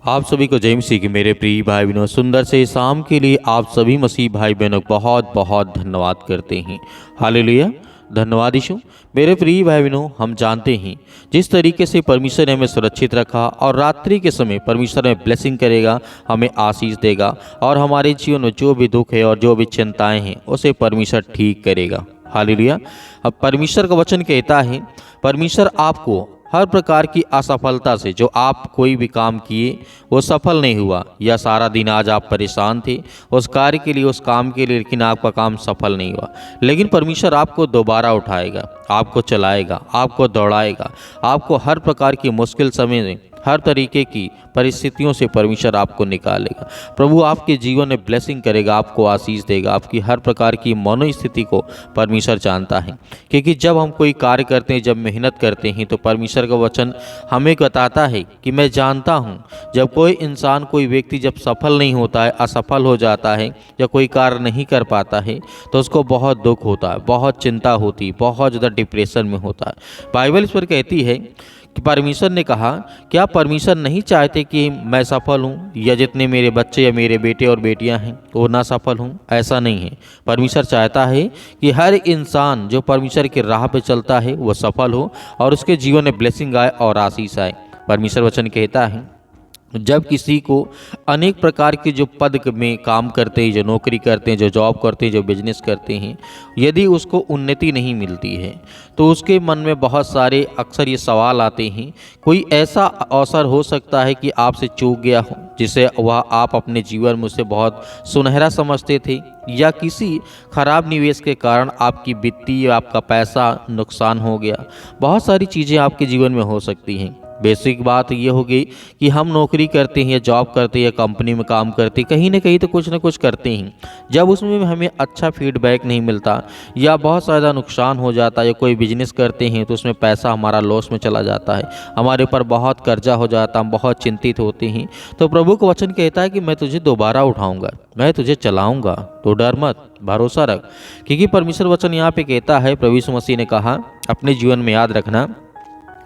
आप सभी को जय मसीह की मेरे प्रिय भाई बहनों, सुंदर से शाम के लिए आप सभी मसीह भाई बहनों को बहुत बहुत धन्यवाद करते हैं। हालेलुया। धन्यवाद यीशु। मेरे प्रिय भाई बहनों, हम जानते हैं जिस तरीके से परमेश्वर ने हमें सुरक्षित रखा और रात्रि के समय परमेश्वर हमें ब्लेसिंग करेगा, हमें आशीष देगा और हमारे जीवन में जो भी दुख है और जो भी चिंताएं हैं उसे परमेश्वर ठीक करेगा। हालेलुया। अब परमेश्वर का वचन कहता है, परमेश्वर आपको हर प्रकार की असफलता से, जो आप कोई भी काम किए वो सफल नहीं हुआ, या सारा दिन आज आप परेशान थे उस कार्य के लिए, उस काम के लिए, लेकिन आपका काम सफल नहीं हुआ, लेकिन परमेश्वर आपको दोबारा उठाएगा, आपको चलाएगा, आपको दौड़ाएगा, आपको हर प्रकार की मुश्किल समय में, हर तरीके की परिस्थितियों से परमेश्वर आपको निकालेगा। प्रभु आपके जीवन में ब्लेसिंग करेगा, आपको आशीष देगा। आपकी हर प्रकार की मनोस्थिति को परमेश्वर जानता है, क्योंकि जब हम कोई कार्य करते हैं, जब मेहनत करते हैं, तो परमेश्वर का वचन हमें बताता है कि मैं जानता हूँ, जब कोई इंसान, कोई व्यक्ति जब सफल नहीं होता है, असफल हो जाता है, या कोई कार्य नहीं कर पाता है, तो उसको बहुत दुख होता है, बहुत चिंता होती है, बहुत ज़्यादा डिप्रेशन में होता है। बाइबल इस पर कहती है कि परमेश्वर ने कहा, क्या परमेश्वर नहीं चाहते कि मैं सफल हूँ, या जितने मेरे बच्चे या मेरे बेटे और बेटियाँ हैं वो ना सफल हूँ? ऐसा नहीं है। परमेश्वर चाहता है कि हर इंसान जो परमेश्वर की राह पे चलता है वो सफल हो और उसके जीवन में ब्लेसिंग आए और आशीष आए। परमेश्वर वचन कहता है, जब किसी को अनेक प्रकार के जो पद में काम करते हैं, जो नौकरी करते हैं, जो जॉब करते हैं, जो बिजनेस करते हैं, यदि उसको उन्नति नहीं मिलती है तो उसके मन में बहुत सारे अक्सर ये सवाल आते हैं। कोई ऐसा अवसर हो सकता है कि आपसे चूक गया हो, जिसे वह आप अपने जीवन में उसे बहुत सुनहरा समझते थे, या किसी खराब निवेश के कारण आपकी वित्तीय, आपका पैसा नुकसान हो गया। बहुत सारी चीज़ें आपके जीवन में हो सकती हैं। बेसिक बात ये होगी कि हम नौकरी करते हैं, या जॉब करते हैं, या कंपनी में काम करते हैं, कहीं ना कुछ करते हैं। जब उसमें हमें अच्छा फीडबैक नहीं मिलता, या बहुत ज़्यादा नुकसान हो जाता है, या कोई बिजनेस करते हैं तो उसमें पैसा हमारा लॉस में चला जाता है, हमारे ऊपर बहुत कर्जा हो जाता, हम बहुत चिंतित होते हैं, तो प्रभु का वचन कहता है कि मैं तुझे दोबारा उठाऊंगा, मैं तुझे चलाऊंगा, तो डर मत, भरोसा रख। क्योंकि परमेश्वर वचन यहाँ पे कहता है, प्रभु यीशु मसीह ने कहा, अपने जीवन में याद रखना,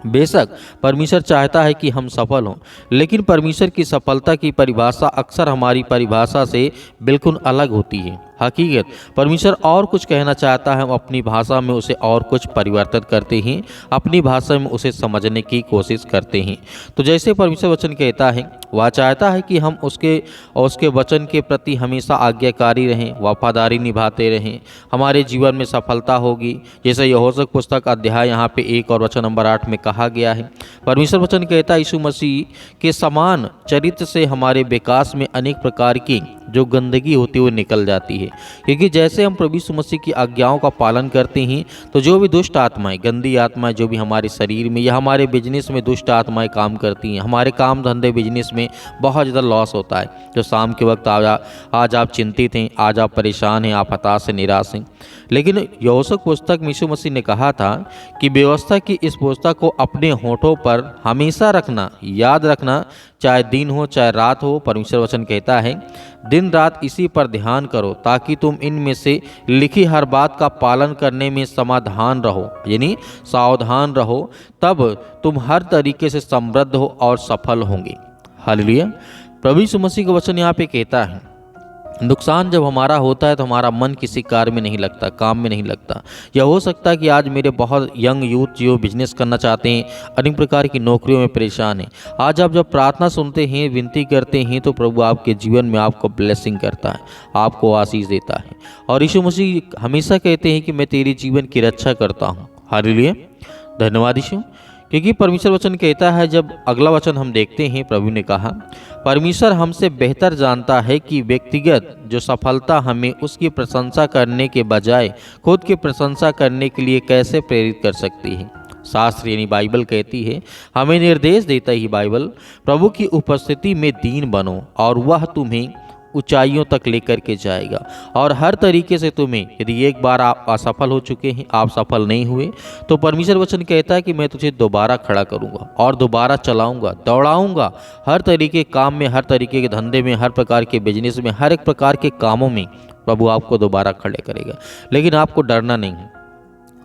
बेशक परमेश्वर चाहता है कि हम सफल हों, लेकिन परमेश्वर की सफलता की परिभाषा अक्सर हमारी परिभाषा से बिल्कुल अलग होती है। हकीकत परमेश्वर और कुछ कहना चाहता है, हम अपनी भाषा में उसे और कुछ परिवर्तित करते हैं, अपनी भाषा में उसे समझने की कोशिश करते हैं। तो जैसे परमेश्वर वचन कहता है, वह चाहता है कि हम उसके वचन के प्रति हमेशा आज्ञाकारी रहें, वफादारी निभाते रहें, हमारे जीवन में सफलता होगी। जैसे यहोशू पुस्तक अध्याय यहाँ पे 1 और वचन नंबर 8 में कहा गया है, परमेश्वर वचन कहता है, यीशु मसीह के समान चरित्र से हमारे विकास में अनेक प्रकार की जो गंदगी होती है वो निकल जाती है। क्योंकि जैसे हम प्रभु यीशु मसीह की आज्ञाओं का पालन करते हैं, तो जो भी दुष्ट आत्माएं, गंदी आत्माएं जो भी हमारे शरीर में या हमारे बिजनेस में दुष्ट आत्माएं काम करती हैं, हमारे काम धंधे बिजनेस में बहुत ज़्यादा लॉस होता है। जो शाम के वक्त आज आप चिंतित हैं, आज आप परेशान हैं, आप हताश से निराश हैं, लेकिन यहोशू पुस्तक में यीशु मसीह ने कहा था कि व्यवस्था की इस पुस्तक को अपने होठों पर हमेशा रखना, याद रखना, चाहे दिन हो चाहे रात हो। परमेश्वर वचन कहता है, दिन रात इसी पर ध्यान करो, ताकि तुम इनमें से लिखी हर बात का पालन करने में समाधान रहो, यानी सावधान रहो, तब तुम हर तरीके से समृद्ध हो और सफल होंगे। हालेलुया। प्रभु यीशु मसीह का वचन यहाँ पे कहता है, नुकसान जब हमारा होता है तो हमारा मन किसी कार्य में नहीं लगता, काम में नहीं लगता। या हो सकता है कि आज मेरे बहुत यंग यूथ जो बिजनेस करना चाहते हैं, अनेक प्रकार की नौकरियों में परेशान हैं, आज आप जब प्रार्थना सुनते हैं, विनती करते हैं, तो प्रभु आपके जीवन में आपको ब्लेसिंग करता है, आपको आशीष देता है। और यीशु मसीह हमेशा कहते हैं कि मैं तेरे जीवन की रक्षा करता हूँ। हालेलुया। धन्यवाद यीशु। क्योंकि परमेश्वर वचन कहता है, जब अगला वचन हम देखते हैं, प्रभु ने कहा, परमेश्वर हमसे बेहतर जानता है कि व्यक्तिगत जो सफलता हमें उसकी प्रशंसा करने के बजाय खुद की प्रशंसा करने के लिए कैसे प्रेरित कर सकती है। शास्त्र यानी बाइबल कहती है, हमें निर्देश देता ही बाइबल, प्रभु की उपस्थिति में दीन बनो और वह तुम्हें ऊंचाइयों तक लेकर के जाएगा। और हर तरीके से तुम्हें, यदि एक बार आप असफल हो चुके हैं, आप सफल नहीं हुए, तो परमेश्वर वचन कहता है कि मैं तुझे दोबारा खड़ा करूंगा और दोबारा चलाऊंगा, दौड़ाऊंगा, हर तरीके के काम में, हर तरीके के धंधे में, हर प्रकार के बिजनेस में, हर एक प्रकार के कामों में प्रभु आपको दोबारा खड़े करेगा। लेकिन आपको डरना नहीं है,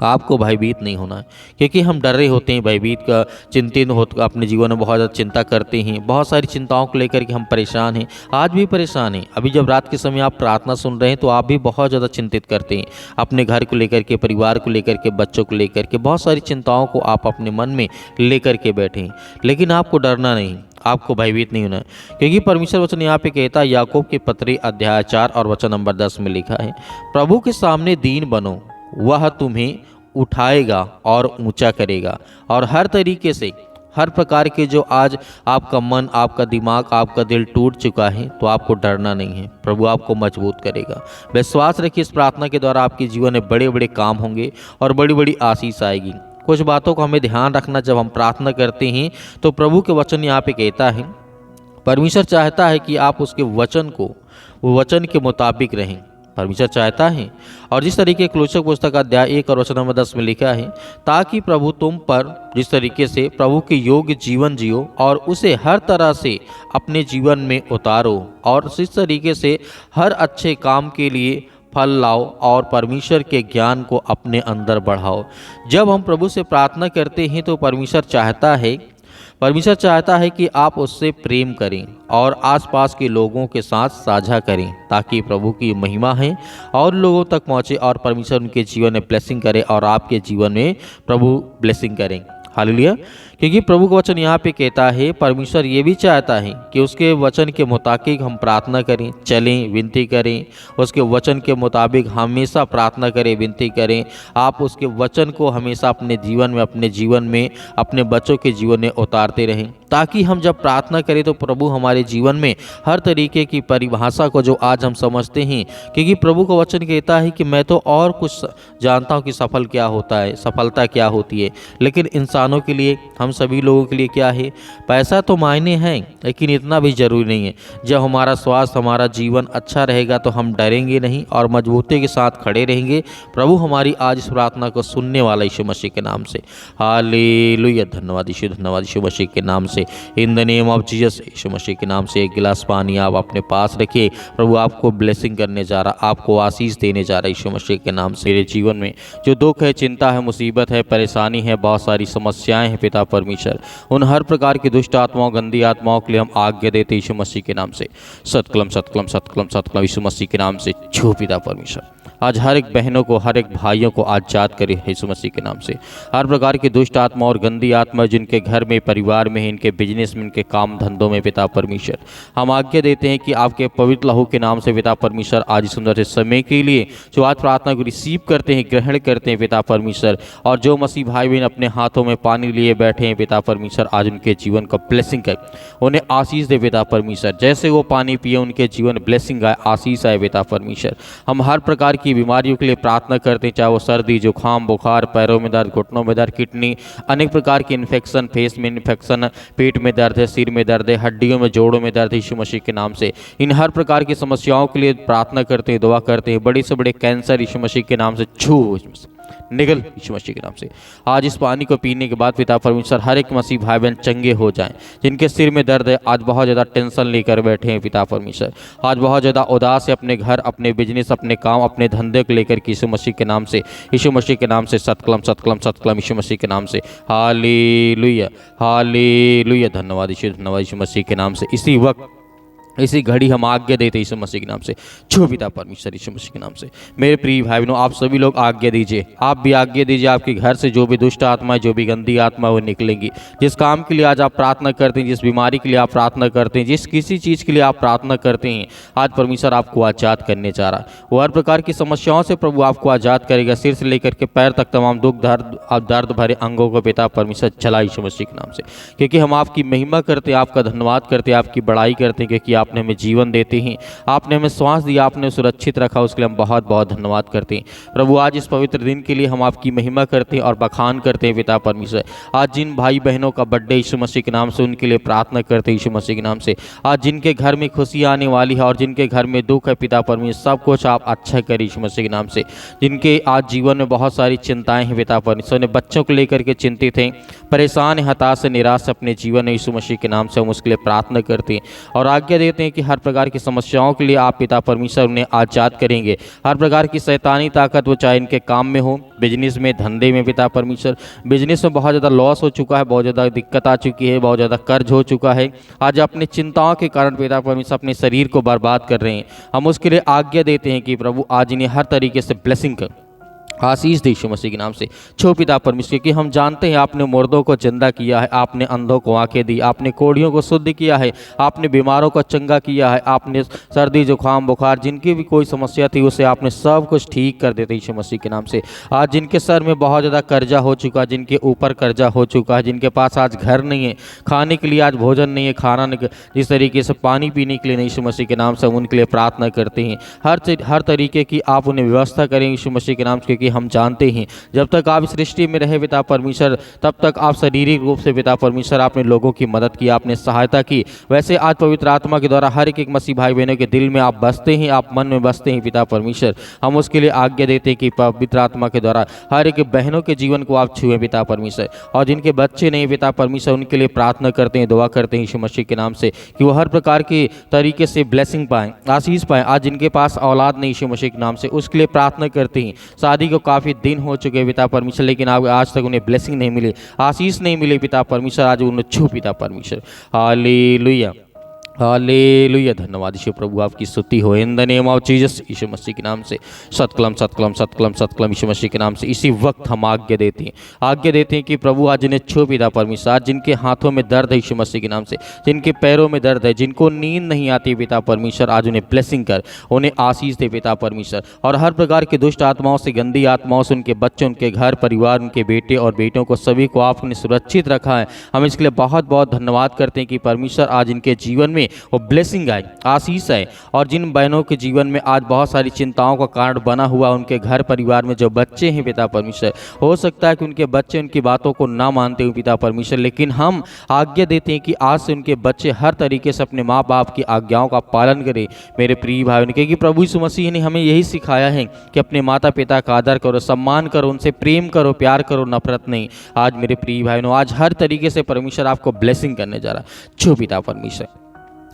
आपको भयभीत नहीं होना है, क्योंकि हम डर रहे होते हैं, भयभीत का चिंतित हो, अपने जीवन में बहुत ज़्यादा चिंता करते हैं, बहुत सारी चिंताओं को लेकर के हम परेशान हैं। आज भी परेशान हैं। अभी जब रात के समय आप प्रार्थना सुन रहे हैं तो आप भी बहुत ज़्यादा चिंतित करते हैं, अपने घर को लेकर के, परिवार को लेकर के, बच्चों को लेकर के, बहुत सारी चिंताओं को आप अपने मन में लेकर के बैठे हैं। लेकिन आपको डरना नहीं, आपको भयभीत नहीं होना है, क्योंकि परमेश्वर वचन यहाँ पे कहता है, याकूब की पत्री अध्याय 4 और वचन नंबर 10 में लिखा है, प्रभु के सामने दीन बनो, वह तुम्हें उठाएगा और ऊंचा करेगा। और हर तरीके से, हर प्रकार के जो आज आपका मन, आपका दिमाग, आपका दिल टूट चुका है, तो आपको डरना नहीं है, प्रभु आपको मजबूत करेगा। विश्वास रखिए, इस प्रार्थना के द्वारा आपके जीवन में बड़े बड़े काम होंगे और बड़ी बड़ी आशीष आएगी। कुछ बातों का हमें ध्यान रखना, जब हम प्रार्थना करते हैं तो प्रभु के वचन यहाँ पे कहता है, परमेश्वर चाहता है कि आप उसके वचन को, वो वचन के मुताबिक रहें, परमेश्वर चाहता है। और जिस तरीके क्लोसक पुस्तक अध्याय 1 और वचन नंबर 10 में लिखा है, ताकि प्रभु तुम पर जिस तरीके से प्रभु के योग्य जीवन जियो और उसे हर तरह से अपने जीवन में उतारो, और इस तरीके से हर अच्छे काम के लिए फल लाओ और परमेश्वर के ज्ञान को अपने अंदर बढ़ाओ। जब हम प्रभु से प्रार्थना करते हैं तो परमेश्वर चाहता है कि आप उससे प्रेम करें और आसपास के लोगों के साथ साझा करें, ताकि प्रभु की महिमा है और लोगों तक पहुंचे और परमेश्वर उनके जीवन में ब्लेसिंग करे और आपके जीवन में प्रभु ब्लेसिंग करें। हालेलुया। क्योंकि प्रभु का वचन यहाँ पे कहता है, परमेश्वर ये भी चाहता है कि उसके वचन के मुताबिक हम प्रार्थना करें, चलें, विनती करें, उसके वचन के मुताबिक हमेशा प्रार्थना करें, विनती करें। आप उसके वचन को हमेशा अपने जीवन में, अपने बच्चों के जीवन में उतारते रहें, ताकि हम जब प्रार्थना करें तो प्रभु हमारे जीवन में हर तरीके की परिभाषा को जो आज हम समझते हैं, क्योंकि प्रभु का वचन कहता है कि मैं तो और कुछ जानता हूँ कि सफलता क्या होती है, लेकिन इंसानों के लिए, हम सभी लोगों के लिए क्या है, पैसा तो मायने हैं, लेकिन इतना भी जरूरी नहीं है। जब हमारा स्वास्थ्य, हमारा जीवन अच्छा रहेगा तो हम डरेंगे नहीं और मजबूती के साथ खड़े रहेंगे। प्रभु हमारी आज इस प्रार्थना को सुनने वाला यीशु मसीह के नाम से, हालेलुया। धन्यवाद यीशु मसीह के नाम से, in the name of Jesus. यीशु मसीह के नाम से एक गिलास पानी आप अपने पास रखिए, प्रभु आपको ब्लेसिंग करने जा रहा, आपको आशीष देने जा रहा है यीशु मसीह के नाम से। मेरे जीवन में जो दुख है, चिंता है, मुसीबत है, परेशानी है, बहुत सारी समस्याएं हैं पिता परमेश्वर, उन हर प्रकार की दुष्ट आत्माओं, गंदी आत्माओं के लिए हम आज्ञा देते यीशु मसीह के नाम से। सतकलम सतकलम सतकलम सतकलम यीशु मसीह के नाम से छू पिता परमेश्वर। आज हर एक बहनों को, हर एक भाइयों को आजाद करे यीशु मसीह के नाम से। हर प्रकार की दुष्ट आत्मा और गंदी आत्मा जिनके घर में, परिवार में, इनके बिजनेस में, इनके काम धंधों में पिता परमेश्वर, हम आज्ञा देते हैं कि आपके पवित्र लहू के नाम से पिता परमेश्वर, आज सुंदर से समय के लिए जो आज प्रार्थना को रिसीव करते हैं, ग्रहण करते हैं पिता परमेश्वर, और जो मसीह भाई बहन अपने हाथों में पानी लिए बैठे हैं पिता परमेश्वर, आज उनके जीवन का ब्लेसिंग कर, उन्हें आशीष दे पिता परमेश्वर। जैसे वो पानी पिए उनके जीवन ब्लेसिंग आए, आशीष आए पिता परमेश्वर। हम हर प्रकार की बीमारियों के लिए प्रार्थना करते हैं, चाहे वो सर्दी, जुकाम, बुखार, पैरों में दर्द, घुटनों में दर्द, किडनी, अनेक प्रकार की इन्फेक्शन, फेस में इन्फेक्शन, पेट में दर्द है, सिर में दर्द है, हड्डियों में, जोड़ों में दर्द है, यीशु मसीह के नाम से इन हर प्रकार की समस्याओं के लिए प्रार्थना करते हैं, दुआ करते हैं। बड़े से बड़े कैंसर यीशु मसीह के नाम से छू निकल यीशु मसीह के नाम से। आज इस पानी को पीने के बाद पिता परमेश्वर हर एक मसीह भाई बहन चंगे हो जाएं, जिनके सिर में दर्द है, आज बहुत ज़्यादा टेंशन लेकर बैठे हैं पिता परमेश्वर, आज बहुत ज़्यादा उदास है अपने घर, अपने बिजनेस, अपने काम, अपने धंधे को लेकर यीशु मसीह के नाम से, यीशु मसीह के नाम से सतकलम सतकलम सतकलम यीशु मसीह के नाम से। Hallelujah hallelujah. धन्यवाद यीशु मसीह के नाम से। इसी वक्त, इसी घड़ी हम आज्ञा देते यीशु मसीह के नाम से, छू पिता परमेश्वर यीशु मसीह के नाम से। मेरे प्रिय भाई बहनों, आप सभी लोग आज्ञा दीजिए, आप भी आज्ञा दीजिए, आपके घर से जो भी दुष्ट आत्मा है, जो भी गंदी आत्मा है, वो निकलेंगी। जिस काम के लिए आज आप प्रार्थना करते हैं, जिस बीमारी के लिए आप प्रार्थना करते हैं, जिस किसी चीज़ के लिए आप प्रार्थना करते हैं, आज परमेश्वर आपको आज़ाद करने जा रहा है। वो हर प्रकार की समस्याओं से प्रभु आपको आज़ाद करेगा, सिर से लेकर के पैर तक तमाम दुख, दर्द भरे अंगों को पिता परमेश्वर चला यीशु मसीह के नाम से। क्योंकि हम आपकी महिमा करते हैं, आपका धन्यवाद करते हैं, आपकी बड़ाई करते हैं, क्योंकि आपने हमें जीवन देते हैं, आपने हमें श्वास दिया, आपने सुरक्षित रखा, उसके लिए हम बहुत बहुत धन्यवाद करते हैं। प्रभु आज इस पवित्र दिन के लिए हम आपकी महिमा करते हैं और बखान करते हैं पिता परमेश्वर। आज जिन भाई बहनों का बर्थडे यीशु मसीह के नाम से, उनके लिए प्रार्थना करते हैं यीशु मसीह के नाम से। आज जिनके घर में खुशी आने वाली है और जिनके घर में दुख है पिता परमेश्वर, सब कुछ आप अच्छा करिए यीशु मसीह के नाम से। जिनके आज जीवन में बहुत सारी चिंताएं हैं पिता परमेश्वर, ने बच्चों को लेकर के चिंतित हैं, परेशान, हताश, निराश अपने जीवन में, यीशु मसीह के नाम से हम उसके लिए प्रार्थना करते हैं और आज्ञा देते देते हैं कि हर प्रकार की समस्याओं के लिए आप पिता परमेश्वर उन्हें आज़ाद करेंगे। हर प्रकार की शैतानी ताकत, वो चाहे इनके काम में हो, बिजनेस में, धंधे में, पिता परमेश्वर बिजनेस में बहुत ज़्यादा लॉस हो चुका है, बहुत ज़्यादा दिक्कत आ चुकी है, बहुत ज़्यादा कर्ज हो चुका है, आज अपनी चिंताओं के कारण पिता परमेश्वर अपने शरीर को बर्बाद कर रहे हैं, हम उसके लिए आज्ञा देते हैं कि प्रभु आज इन्हें हर तरीके से ब्लेसिंग कर, आशीष दे यीशु मसीह के नाम से। छो पिता परमेश्वर कि हम जानते हैं आपने मुर्दों को जिंदा किया है, आपने अंधों को आंखें दी, आपने कोढ़ियों को शुद्ध किया है, आपने बीमारों को चंगा किया है, आपने सर्दी जुकाम बुखार जिनकी भी कोई समस्या थी उसे आपने सब कुछ ठीक कर देते यीशु मसीह के नाम से। आज जिनके सर में बहुत ज़्यादा कर्जा हो चुका, जिनके ऊपर कर्जा हो चुका है, जिनके पास आज घर नहीं है, खाने के लिए आज भोजन नहीं है, खाना नहीं, जिस तरीके से पानी पीने के लिए नहीं, यीशु मसीह के नाम से हम उनके लिए प्रार्थना करते हैं। हर तरीके की आप उन्हें व्यवस्था करें यीशु मसीह के नाम से, क्योंकि हम जानते हैं जब तक आप इस सृष्टि में रहे पिता परमेश्वर, तब तक आप शारीरिक रूप से पिता परमेश्वर आपने लोगों की मदद की, आपने सहायता की। वैसे आज पवित्र आत्मा के द्वारा हर एक मसीह भाई बहनों के दिल में आप बसते हैं, आप मन में बसते हैं पिता परमेश्वर। हम उसके लिए आज्ञा देते हैं कि पवित्र आत्मा के द्वारा हर एक बहनों के जीवन को आप छुएं पिता परमेश्वर, और जिनके बच्चे नहीं पिता परमेश्वर उनके लिए प्रार्थना करते हैं, दुआ करते हैं यीशु मसीह के नाम से कि वो हर प्रकार के तरीके से ब्लेसिंग पाएं, आशीष पाएं। आज जिनके पास औलाद नहीं यीशु मसीह के नाम से उसके लिए प्रार्थना करते हैं। शादी को काफ़ी दिन हो चुके पिता परमेश्वर, लेकिन आज तक उन्हें ब्लेसिंग नहीं मिली, आशीष नहीं मिली पिता परमेश्वर, आज उन्हें छू पिता परमेश्वर। Hallelujah, hallelujah. धन्यवाद यीशु प्रभु, आपकी स्तुति हो in the name of Jesus, यीशु मसीह के नाम से। सतकलम सतकलम सतकलम सतकलम यीशु मसीह के नाम से। इसी वक्त हम आज्ञा देते हैं कि प्रभु आज इन्हें छू पिता परमेश्वर। आज जिनके हाथों में दर्द है यीशु मसीह के नाम से, जिनके पैरों में दर्द है, जिनको नींद नहीं आती पिता परमेश्वर, आज उन्हें ब्लेसिंग कर, उन्हें आशीष दे पिता परमेश्वर। और हर प्रकार की दुष्ट आत्माओं से, गंदी आत्माओं से उनके बच्चे, उनके घर परिवार, उनके बेटे और बेटों को सभी को आपने सुरक्षित रखा है। हम इसके लिए बहुत बहुत धन्यवाद करते हैं कि परमेश्वर आज इनके जीवन में वो ब्लेसिंग आए, आशीष आए। और जिन बहनों के जीवन में आज बहुत सारी चिंताओं का कारण बना हुआ, उनके घर परिवार में जो बच्चे हैं पिता परमेश्वर, हो सकता है कि उनके बच्चे उनकी बातों को ना मानते हुए पिता परमेश्वर, लेकिन हम आज्ञा देते हैं कि आज से उनके बच्चे हर तरीके से अपने माँ बाप की आज्ञाओं का पालन करें मेरे प्रिय भाई, क्योंकि प्रभु यीशु मसीह ने हमें यही सिखाया है कि अपने माता पिता का आदर करो, सम्मान करो, उनसे प्रेम करो, प्यार करो, नफरत नहीं। आज मेरे प्रिय भाई, आज हर तरीके से परमेश्वर आपको ब्लेसिंग करने जा रहा है। छो पिता परमेश्वर,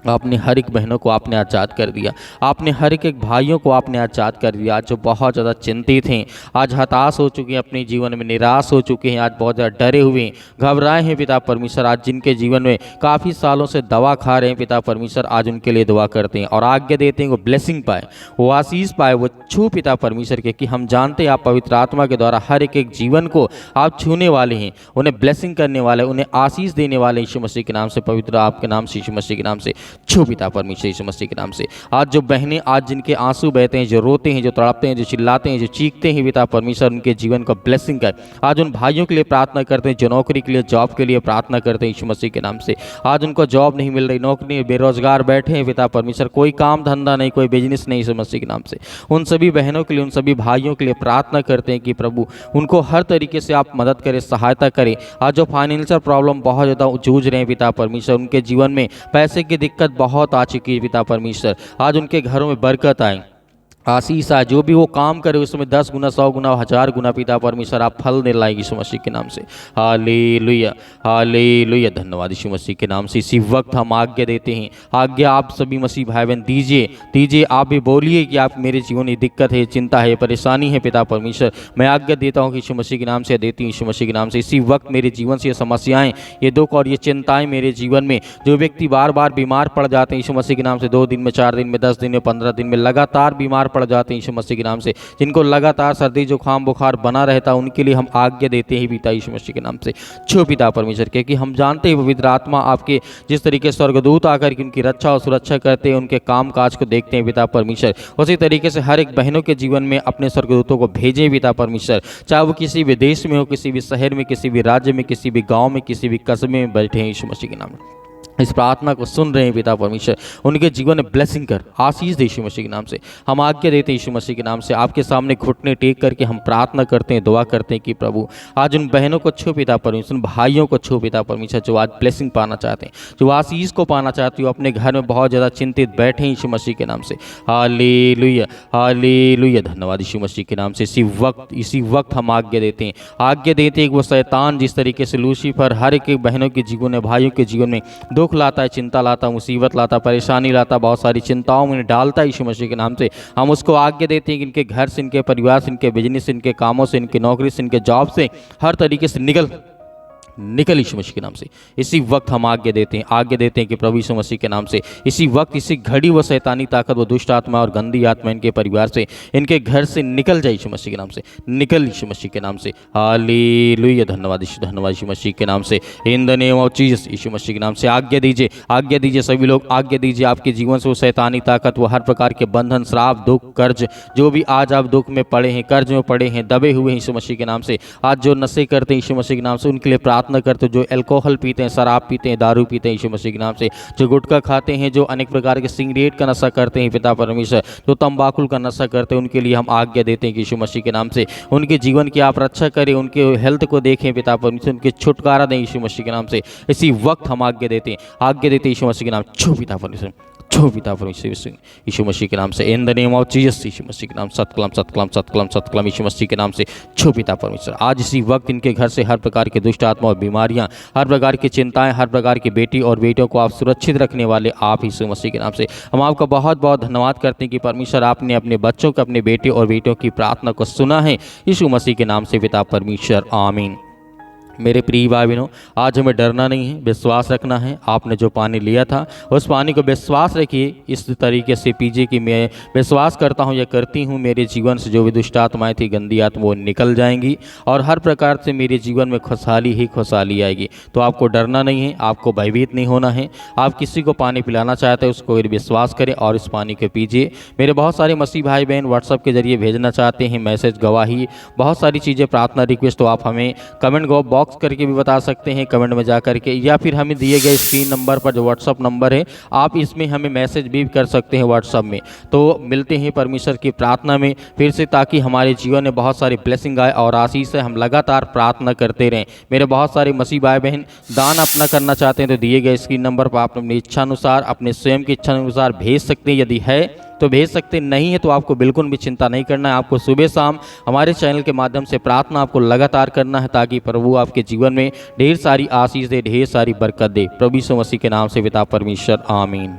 आपने हर एक बहनों को आपने आज़ाद कर दिया, आपने हर एक भाइयों को आपने आज़ाद कर दिया। आज जो बहुत ज़्यादा चिंतित हैं, आज हताश हो चुके हैं, अपने जीवन में निराश हो चुके हैं, आज बहुत ज़्यादा डरे हुए हैं, घबराए हैं पिता परमेश्वर, आज जिनके जीवन में काफ़ी सालों से दवा खा रहे हैं पिता परमेश्वर, आज उनके लिए दुआ करते हैं और आज्ञा देते हैं वो ब्लेसिंग पाए, वो आशीष पाए, वो छू पिता परमेश्वर के, कि हम जानते हैं आप पवित्र आत्मा के द्वारा हर एक जीवन को आप छूने वाले हैं, उन्हें ब्लेसिंग करने वाले, उन्हें आशीष देने वाले यीशु मसीह के नाम से, पवित्र आपके नाम से, यीशु मसीह के नाम से। छो पिता परमेश्वर यीशु मसीह के नाम से। आज जो बहनें, आज जिनके आंसू बहते हैं, जो रोते हैं, जो तड़पते हैं, जो चिल्लाते हैं, जो चीखते हैं पिता परमेश्वर, उनके जीवन को ब्लेसिंग कर। आज उन भाइयों के लिए प्रार्थना करते हैं जो नौकरी के लिए, जॉब के लिए प्रार्थना करते हैं यीशु मसीह के नाम से। आज उनको जॉब नहीं मिल रही, नौकरी, बेरोजगार बैठे हैं पिता परमेश्वर, कोई काम धंधा नहीं, कोई बिजनेस नहीं यीशु मसीह के नाम से। उन सभी बहनों के लिए, उन सभी भाइयों के लिए प्रार्थना करते हैं कि प्रभु उनको हर तरीके से आप मदद करें, सहायता करें। आज जो फाइनेंशियल प्रॉब्लम बहुत ज़्यादा जूझ रहे हैं पिता परमेश्वर, उनके जीवन में पैसे की दिक्कत बहुत आ चुकी है पिता परमेश्वर, आज उनके घरों में बरकत आए, आशीष आए, जो भी वो काम करे उसमें 10 गुना, 100 गुना, 1000 गुना पिता परमेश्वर आप फल दे लाएगी यीशु मसीह के नाम से। Hallelujah, hallelujah. धन्यवाद यीशु मसीह के नाम से। इसी वक्त हम आज्ञा देते हैं, आज्ञा आप सभी मसीह भाई बहन दीजिए, आप भी बोलिए कि आप मेरे जीवन में दिक्कत है, चिंता है, परेशानी है पिता परमेश्वर, मैं आज्ञा देता हूँ कि यीशु मसीह के नाम से देती हूँ, यीशु मसीह के नाम से। इसी वक्त मेरे जीवन से ये समस्याएं, ये दुख और ये चिंताएं मेरे जीवन में, जो व्यक्ति बार बार बीमार पड़ जाते हैं यीशु मसीह के नाम से, 2 दिन में, 4 दिन में, 10 दिन में, 15 दिन में लगातार बीमार पड़ जाते हैं यीशु मसीह के नाम से, जिनको लगातार सर्दी जुकाम बुखार बना रहता है, उनके लिए हम आज्ञा देते हैं पिता यीशु मसीह के नाम से। छो पिता परमेश्वर के, कि हम जानते हैं पवित्र आत्मा आपके जिस तरीके से स्वर्गदूत आकर के उनकी रक्षा और सुरक्षा करते हैं, उनके काम काज को देखते हैं पिता परमेश्वर, उसी तरीके से हर एक बहनों के जीवन में अपने स्वर्गदूतों को भेजें पिता परमेश्वर, चाहे वो किसी भी देश में हो, किसी भी शहर में, किसी भी राज्य में, किसी भी गाँव में, किसी भी कस्बे में बैठे हैं यीशु मसीह के नाम में। इस प्रार्थना को सुन रहे हैं पिता परमेश्वर, उनके जीवन में ब्लेसिंग कर, आशीष दे यीशु मसीह के नाम से। हम आज्ञा देते हैं यीशु मसीह के नाम से, आपके सामने घुटने टेक करके हम प्रार्थना करते हैं, दुआ करते हैं कि प्रभु आज उन बहनों को छू पिता परमेश्वर, उन भाइयों को छू पिता परमेश्वर, जो आज ब्लेसिंग पाना चाहते हैं, जो आशीष को पाना चाहते हो, अपने घर में बहुत ज़्यादा चिंतित बैठे हैं यीशु मसीह के नाम से। Hallelujah, hallelujah. धन्यवाद यीशु मसीह के नाम से। इसी वक्त हम आज्ञा देते हैं कि वो शैतान जिस तरीके से लूसीफर हर एक बहनों के जीवन में, भाइयों के जीवन में दुख दुख लाता है, चिंता लाता, मुसीबत लाता, परेशानी लाता, बहुत सारी चिंताओं में डालता है यीशु मसीह के नाम से हम उसको आज्ञा देते हैं कि इनके घर से, इनके परिवार से, इनके बिजनेस से, इनके कामों से, इनकी नौकरी से, इनके जॉब से, हर तरीके से निकल यीशु मसीह के नाम से। इसी वक्त हम आज्ञा देते हैं कि प्रभु यीशु मसीह के नाम से इसी वक्त, इसी घड़ी वो शैतानी ताकत, वो दुष्ट आत्मा और गंदी आत्मा इनके परिवार से, इनके घर से निकल जाए यीशु मसीह के नाम से, निकल यीशु मसीह के नाम से। हालेलुया, धन्यवाद यीशु मसीह के नाम से। In the name of Jesus यीशु मसीह के नाम से आज्ञा दीजिए सभी लोग, आज्ञा दीजिए आपके जीवन से वो शैतानी ताकत, वो हर प्रकार के बंधन, श्राप, दुख, कर्ज, जो भी आज आप दुख में पड़े हैं, कर्ज में पड़े हैं, दबे हुए हैं यीशु मसीह के नाम से, आज जो नशे करते हैं यीशु मसीह के नाम से उनके लिए प्रार्थना करते, जो अल्कोहल पीते हैं, शराब पीते हैं, दारू पीते हैं यीशु मसीह के नाम से, जो गुटखा खाते हैं, जो अनेक प्रकार के सिगरेट का नशा करते हैं पिता परमेश्वर, जो तंबाकू का नशा करते हैं, उनके लिए हम आज्ञा देते हैं कि यीशु मसीह के नाम से उनके जीवन की आप रक्षा करें, उनके हेल्थ को देखें पिता परमेश्वर, उनके छुटकारा दें यीशु मसीह के नाम से। इसी वक्त हम आज्ञा देते हैं यीशु मसीह के नाम, छो पिता परमेश्वर, छो पिता परमेश्वर यीशु मसीह के नाम से। In the name of Jesus यीशु मसीह के नाम, सतकलम यीशु मसीह के नाम से, छो पिता परमेश्वर। आज इसी वक्त इनके घर से हर प्रकार के दुष्ट आत्मा और बीमारियां, हर प्रकार की चिंताएं, हर प्रकार की बेटी और बेटियों को आप सुरक्षित रखने वाले आप यीशु मसीह के नाम से हम आपका बहुत बहुत धन्यवाद करते हैं कि परमेश्वर आपने अपने बच्चों को, अपने बेटे और बेटियों की प्रार्थना को सुना है यीशु मसीह के नाम से पिता परमेश्वर, आमीन। मेरे प्रिय भाई बहनों, आज हमें डरना नहीं है, विश्वास रखना है। आपने जो पानी लिया था उस पानी को विश्वास रखिए, इस तरीके से पीजिए कि मैं विश्वास करता हूँ या करती हूँ मेरे जीवन से जो भी दुष्ट आत्माएँ थी, गंदी आत्मा, वो निकल जाएंगी और हर प्रकार से मेरे जीवन में खुशहाली ही खुशहाली आएगी। तो आपको डरना नहीं है, आपको भयभीत नहीं होना है। आप किसी को पानी पिलाना चाहते हैं उसको विश्वास करें और इस पानी को पीजिए। मेरे बहुत सारे मसीह भाई बहन व्हाट्सएप के जरिए भेजना चाहते हैं मैसेज, गवाही, बहुत सारी चीज़ें, प्रार्थना, रिक्वेस्ट, तो आप हमें कमेंट बॉक्स करके भी बता सकते हैं, कमेंट में जा करके, या फिर हमें दिए गए स्क्रीन नंबर पर जो व्हाट्सअप नंबर है आप इसमें हमें मैसेज भी कर सकते हैं व्हाट्सअप में। तो मिलते हैं परमेश्वर की प्रार्थना में फिर से, ताकि हमारे जीवन में बहुत सारी ब्लेसिंग आए और आशीष से हम लगातार प्रार्थना करते रहें। मेरे बहुत सारे मसीह भाई बहन दान अपना करना चाहते हैं तो दिए गए स्क्रीन नंबर पर आप अपनी इच्छा अनुसार, अपने स्वयं की इच्छा अनुसार भेज सकते हैं। यदि है तो भेज सकते, नहीं है तो आपको बिल्कुल भी चिंता नहीं करना है। आपको सुबह शाम हमारे चैनल के माध्यम से प्रार्थना आपको लगातार करना है, ताकि प्रभु आपके जीवन में ढेर सारी आशीष दे, ढेर सारी बरकत दे। प्रभु यीशु मसीह के नाम से पिता परमेश्वर, आमीन।